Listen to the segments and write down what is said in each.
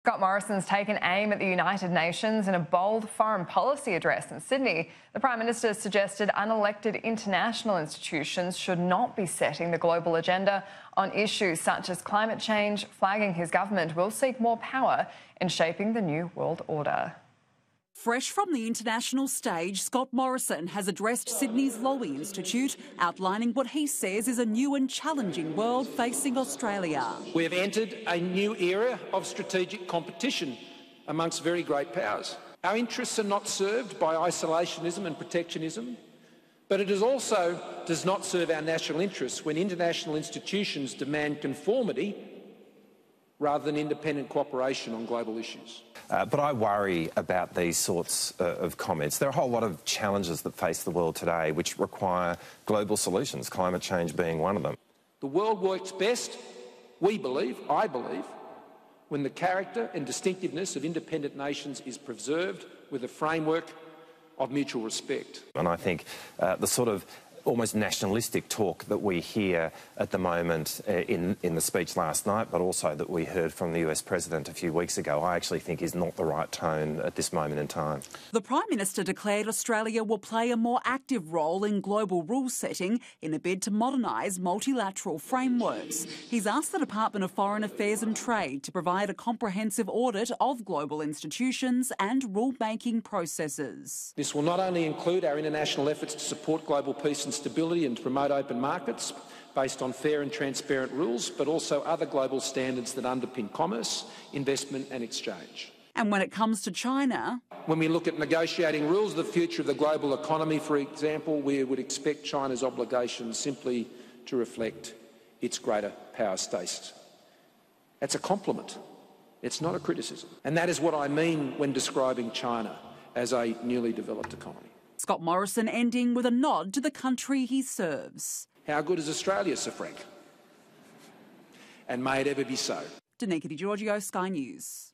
Scott Morrison's taken aim at the United Nations in a bold foreign policy address in Sydney. The Prime Minister suggested unelected international institutions should not be setting the global agenda on issues such as climate change, flagging his government will seek more power in shaping the new world order. Fresh from the international stage, Scott Morrison has addressed Sydney's Lowy Institute, outlining what he says is a new and challenging world facing Australia. We have entered a new era of strategic competition amongst very great powers. Our interests are not served by isolationism and protectionism, but it also does not serve our national interests when international institutions demand conformity rather than independent cooperation on global issues. But I worry about these sorts of comments. There are a whole lot of challenges that face the world today which require global solutions, climate change being one of them. The world works best, I believe, when the character and distinctiveness of independent nations is preserved with a framework of mutual respect. And I think the sort of almost nationalistic talk that we hear at the moment in the speech last night, but also that we heard from the US President a few weeks ago, I actually think is not the right tone at this moment in time. The Prime Minister declared Australia will play a more active role in global rule setting in a bid to modernise multilateral frameworks. He's asked the Department of Foreign Affairs and Trade to provide a comprehensive audit of global institutions and rule-making processes. This will not only include our international efforts to support global peace and stability and to promote open markets based on fair and transparent rules, but also other global standards that underpin commerce, investment and exchange. And when it comes to China, when we look at negotiating rules of the future of the global economy, for example, we would expect China's obligations simply to reflect its greater power status. That's a compliment. It's not a criticism. And that is what I mean when describing China as a newly developed economy. Scott Morrison ending with a nod to the country he serves. How good is Australia, Sir Frank? And may it ever be so. Danica Di Giorgio, Sky News.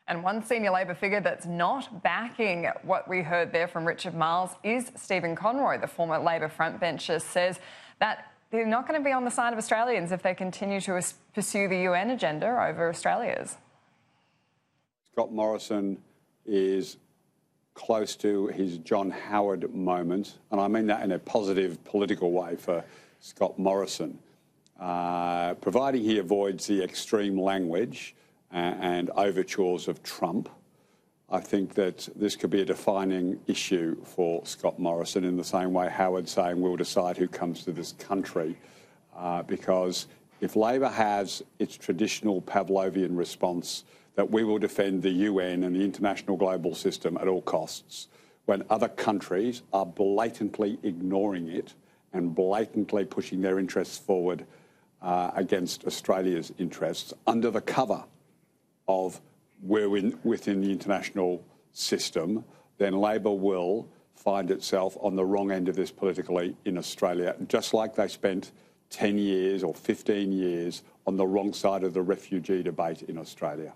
And one senior Labor figure that's not backing what we heard there from Richard Marles is Stephen Conroy. The former Labor frontbencher says that they're not going to be on the side of Australians if they continue to pursue the UN agenda over Australia's. Scott Morrison is close to his John Howard moment, and I mean that in a positive political way for Scott Morrison, providing he avoids the extreme language and overtures of Trump. I think that this could be a defining issue for Scott Morrison in the same way Howard saying we'll decide who comes to this country, because if Labor has its traditional Pavlovian response that we will defend the UN and the international global system at all costs, when other countries are blatantly ignoring it and blatantly pushing their interests forward against Australia's interests under the cover of we're within the international system, then Labor will find itself on the wrong end of this politically in Australia, just like they spent 10 years or 15 years on the wrong side of the refugee debate in Australia.